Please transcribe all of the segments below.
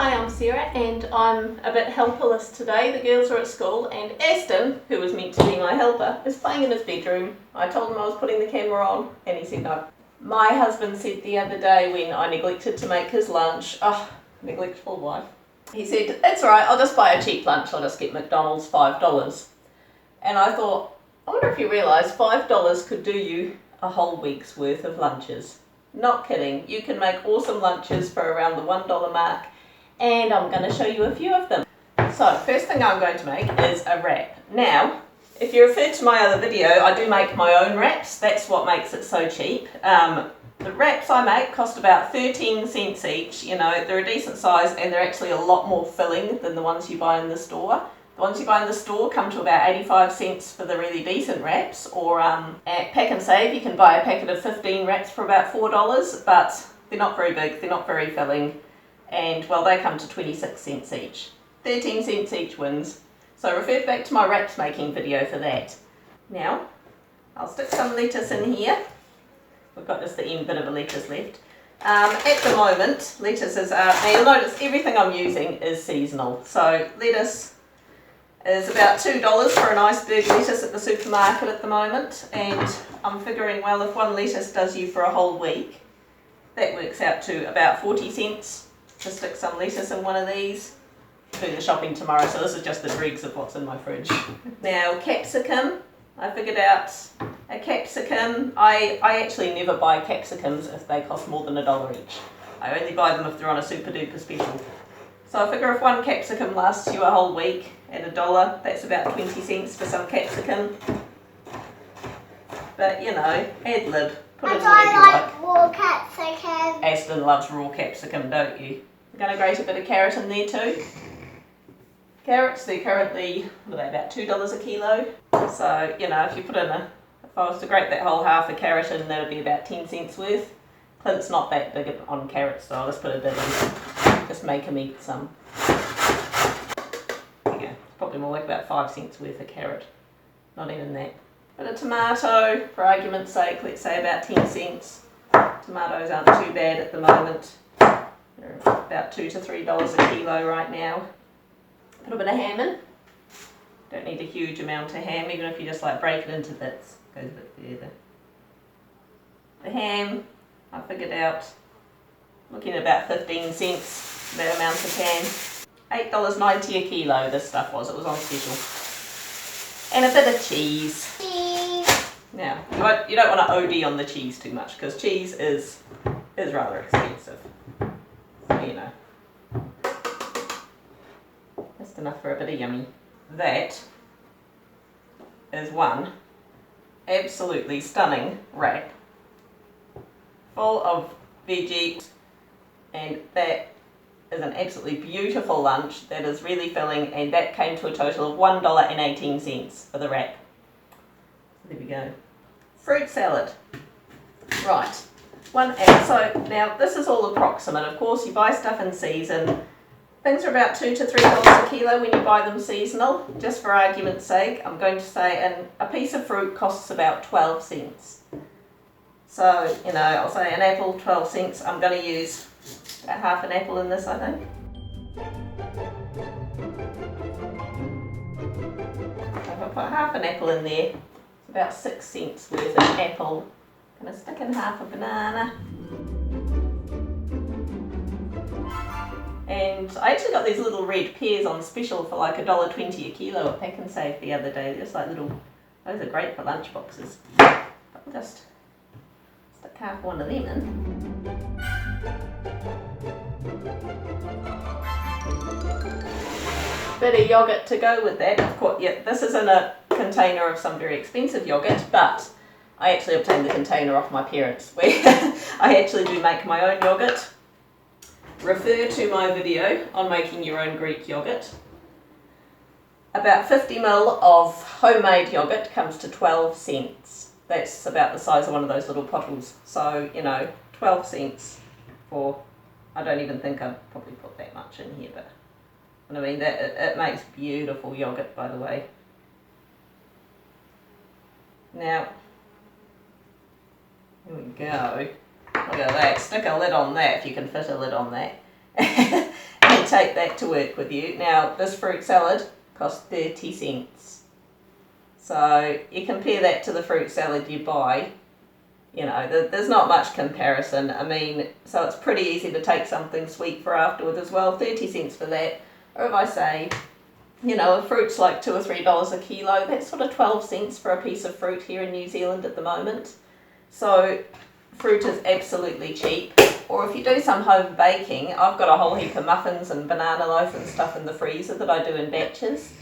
Hi, I'm Sarah and I'm a bit helperless today. The girls are at school and Aston, who was meant to be my helper, is playing in his bedroom. I told him I was putting the camera on and he said no. My husband said the other day when I neglected to make his lunch, neglectful wife, he said, it's alright, I'll just buy a cheap lunch, I'll just get McDonald's $5. And I thought, I wonder if you realise $5 could do you a whole week's worth of lunches. Not kidding, you can make awesome lunches for around the $1 mark, and I'm going to show you a few of them. So, first thing I'm going to make is a wrap. Now, if you refer to my other video, I do make my own wraps. That's what makes it so cheap. The wraps I make cost about 13 cents each. You know, they're a decent size and they're actually a lot more filling than the ones you buy in the store. The ones you buy in the store come to about 85 cents for the really decent wraps, or at Pack and Save you can buy a packet of 15 wraps for about $4, but they're not very big, they're not very filling, and well, they come to 26 cents each. 13 cents each wins. So refer back to my wraps making video for that. Now, I'll stick some lettuce in here. We've got just the end bit of a lettuce left. At the moment, lettuces are, now you'll notice everything I'm using is seasonal. So lettuce is about $2 for an iceberg lettuce at the supermarket at the moment, and I'm figuring, well, if one lettuce does you for a whole week, that works out to about 40 cents to stick some lettuce in one of these. Do the shopping tomorrow, so this is just the dregs of what's in my fridge. Now, capsicum, I figured out a capsicum. I actually never buy capsicums if they cost more than $1 each. I only buy them if they're on a super duper special. So I figure if one capsicum lasts you a whole week at $1, that's about 20 cents for some capsicum. But you know, ad lib, put in whatever you like. Raw capsicum. Aston loves raw capsicum, don't you? I'm going to grate a bit of carrot in there too. Carrots, they're currently, what are they, about $2 a kilo. So, you know, if you put in if I was to grate that whole half a carrot in, that would be about 10 cents worth. Clint's not that big on carrots, so I'll just put a bit in. Just make him eat some. There you go. It's probably more like about 5 cents worth of carrot. Not even that. But a tomato, for argument's sake, let's say about 10 cents. Tomatoes aren't too bad at the moment. They're about $2 to $3 a kilo right now. Put a bit of ham in. Don't need a huge amount of ham, even if you just like break it into bits. Goes a bit further. The ham, I figured out, looking at about 15 cents, that amount of ham. $8.90 a kilo this stuff was, it was on special. And a bit of cheese. Now, you don't want to OD on the cheese too much, because cheese is rather expensive. So, you know. Just enough for a bit of yummy. That is one absolutely stunning wrap full of veggies, and that is an absolutely beautiful lunch that is really filling, and that came to a total of $1.18 for the wrap. There we go. Fruit salad. Right. So now this is all approximate. Of course, you buy stuff in season. Things are about $2 to $3 a kilo when you buy them seasonal. Just for argument's sake, I'm going to say a piece of fruit costs about 12 cents. So, you know, I'll say an apple, 12 cents. I'm going to use about half an apple in this, I think. So if I put half an apple in there, it's about 6 cents worth of apple. I'm going to stick in half a banana. And I actually got these little red pears on special for like $1.20 a kilo at Pack and Save the other day. They're just like little, those are great for lunch boxes. But I'll just stick half one of them in. Bit of yogurt to go with that. Of course, yeah, this is in a container of some very expensive yogurt, but I actually obtained the container off my parents. I actually do make my own yogurt. Refer to my video on making your own Greek yogurt. About 50 ml of homemade yogurt comes to 12 cents. That's about the size of one of those little bottles. So, you know, 12 cents for, I don't even think I'd probably put that much in here, but I mean, that it makes beautiful yogurt, by the way. Now, here we go. Look at that, stick a lid on that if you can fit a lid on that. And take that to work with you. Now, this fruit salad cost 30 cents. So you compare that to the fruit salad you buy, you know, there's not much comparison. I mean, so it's pretty easy to take something sweet for afterwards as well. 30 cents for that. Or if I say, you know, a fruit's like $2 or $3 a kilo, that's sort of 12 cents for a piece of fruit here in New Zealand at the moment. So fruit is absolutely cheap. Or if you do some home baking, I've got a whole heap of muffins and banana loaf and stuff in the freezer that I do in batches.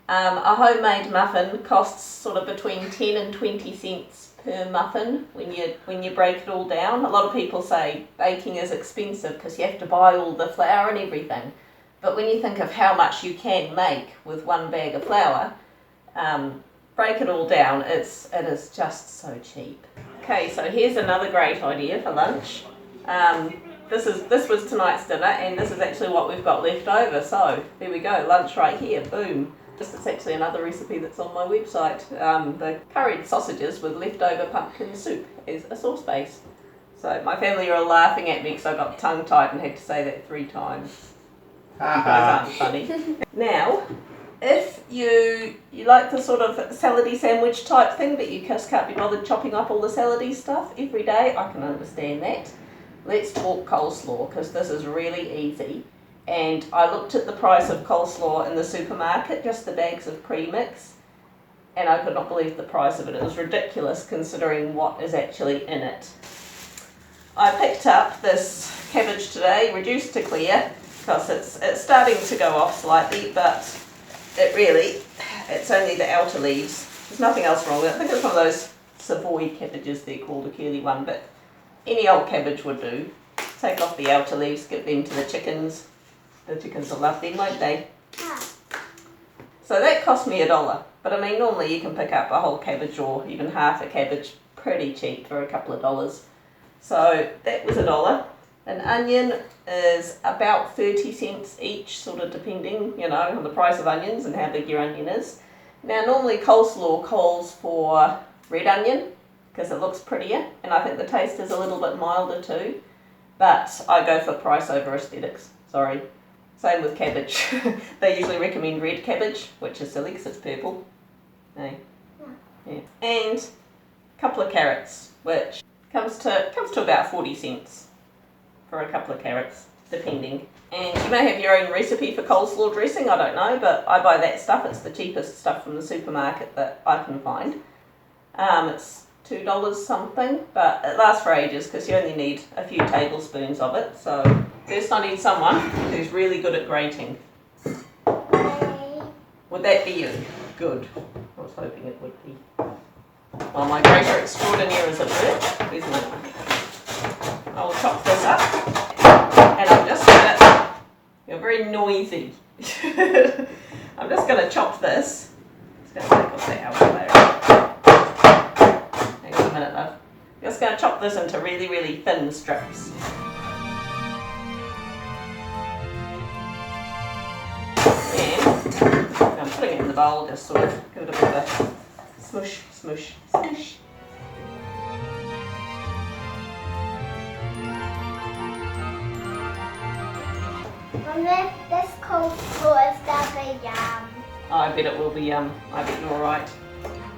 A homemade muffin costs sort of between 10 and 20 cents per muffin when you break it all down. A lot of people say baking is expensive because you have to buy all the flour and everything. But when you think of how much you can make with one bag of flour, break it all down, it is just so cheap. Okay, so here's another great idea for lunch. This was tonight's dinner, and this is actually what we've got left over. So there we go, lunch right here, boom. This is actually another recipe that's on my website. The curried sausages with leftover pumpkin soup as a sauce base. So my family are all laughing at me because I got tongue-tied and had to say that 3 times. You guys aren't funny. Now, if you like the sort of salady sandwich type thing, but you just can't be bothered chopping up all the salady stuff every day, I can understand that. Let's talk coleslaw, because this is really easy. And I looked at the price of coleslaw in the supermarket, just the bags of premix, and I could not believe the price of it. It was ridiculous considering what is actually in it. I picked up this cabbage today, reduced to clear, because it's starting to go off slightly, but it's only the outer leaves. There's nothing else wrong with it. I think it's one of those Savoy cabbages, they're called, a curly one, but any old cabbage would do. Take off the outer leaves, give them to the chickens. The chickens will love them, won't they? Yeah. So that cost me $1. But I mean, normally you can pick up a whole cabbage or even half a cabbage pretty cheap for a couple of dollars. So that was $1. An onion is about 30 cents each, sort of depending, you know, on the price of onions and how big your onion is. Now, normally coleslaw calls for red onion because it looks prettier, and I think the taste is a little bit milder too. But I go for price over aesthetics. Sorry. Same with cabbage. They usually recommend red cabbage, which is silly because it's purple. Hey. Yeah. And a couple of carrots, which comes to about 40 cents for a couple of carrots, depending. And you may have your own recipe for coleslaw dressing, I don't know, but I buy that stuff. It's the cheapest stuff from the supermarket that I can find. It's $2 something, but it lasts for ages because you only need a few tablespoons of it. So first I need someone who's really good at grating. Would that be you? Good. I was hoping it would be. Well, my grater extraordinaire is at work. Where's my knife? I'll chop this up, and I'm just gonna. You're very noisy. I'm just gonna chop this. Just gonna take off the outer layer. Hang on a minute, love. I'm just gonna chop this into really, really thin strips. And I'm putting it in the bowl, just sort of give it a bit of a smush, smush, smush. This coleslaw is gonna be yum. Oh, I bet it will be yum. I bet you're alright.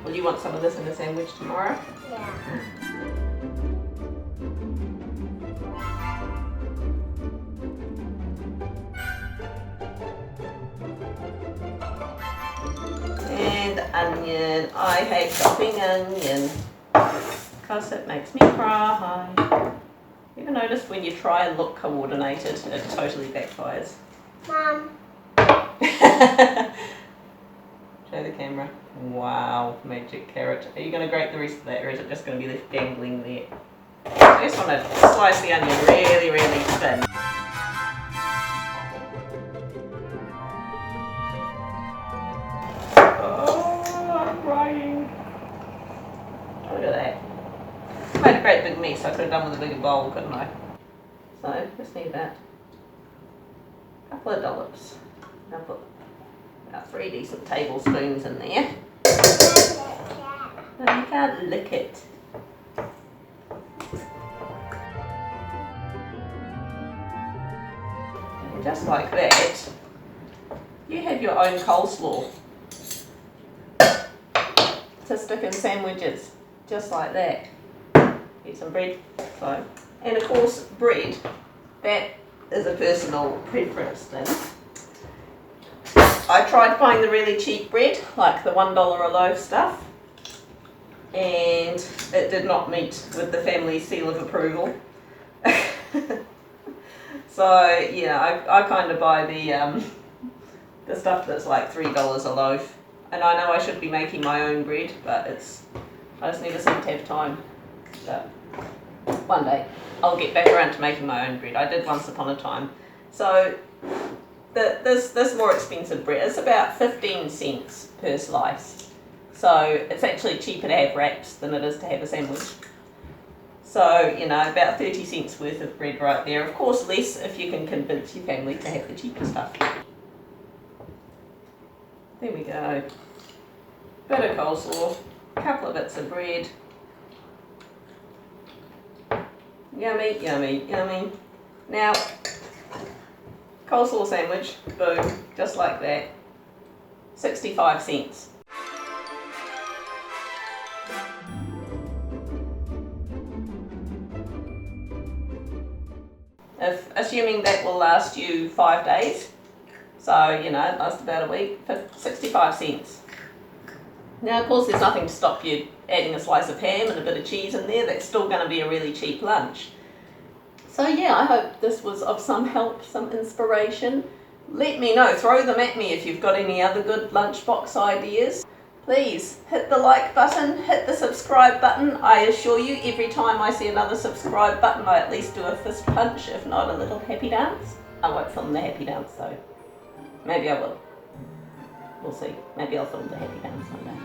Will you want some of this in a sandwich tomorrow? Yeah. And onion. I hate chopping onion because it makes me cry. You ever noticed when you try and look coordinated, it totally backfires? Mom. Show the camera. Wow, magic carrot. Are you going to grate the rest of that, or is it just going to be left dangling there? I just want to slice the onion really, really thin. Oh, I'm crying. Look at that. I made a great big mess. I could have done with a bigger bowl, couldn't I? So, just need that. A couple of dollops. I'll put about 3 decent tablespoons in there. No, you can't lick it. And just like that, you have your own coleslaw to stick in sandwiches, just like that. Get some bread. So, and of course, bread, that is a personal preference thing. I tried buying the really cheap bread, like the $1 a loaf stuff, and it did not meet with the family seal of approval. So yeah, I kind of buy the stuff that's like $3 a loaf, and I know I should be making my own bread, but I just never seem to have time. But one day I'll get back around to making my own bread. I did once upon a time. So this more expensive bread is about 15 cents per slice. So it's actually cheaper to have wraps than it is to have a sandwich. So, you know, about 30 cents worth of bread right there. Of course, less if you can convince your family to have the cheaper stuff. There we go. Bit of coleslaw, a couple of bits of bread. Yummy, yummy, yummy. Now, coleslaw sandwich, boom, just like that. 65 cents. Assuming that will last you 5 days, so you know, it lasts about a week, 65 cents. Now of course there's nothing to stop you adding a slice of ham and a bit of cheese in there. That's still going to be a really cheap lunch. So yeah, I hope this was of some help, some inspiration. Let me know, throw them at me if you've got any other good lunchbox ideas. Please hit the like button, hit the subscribe button. I assure you, every time I see another subscribe button, I at least do a fist punch, if not a little happy dance. I won't film the happy dance though. Maybe I will. We'll see. Maybe I'll film the happy dance one day.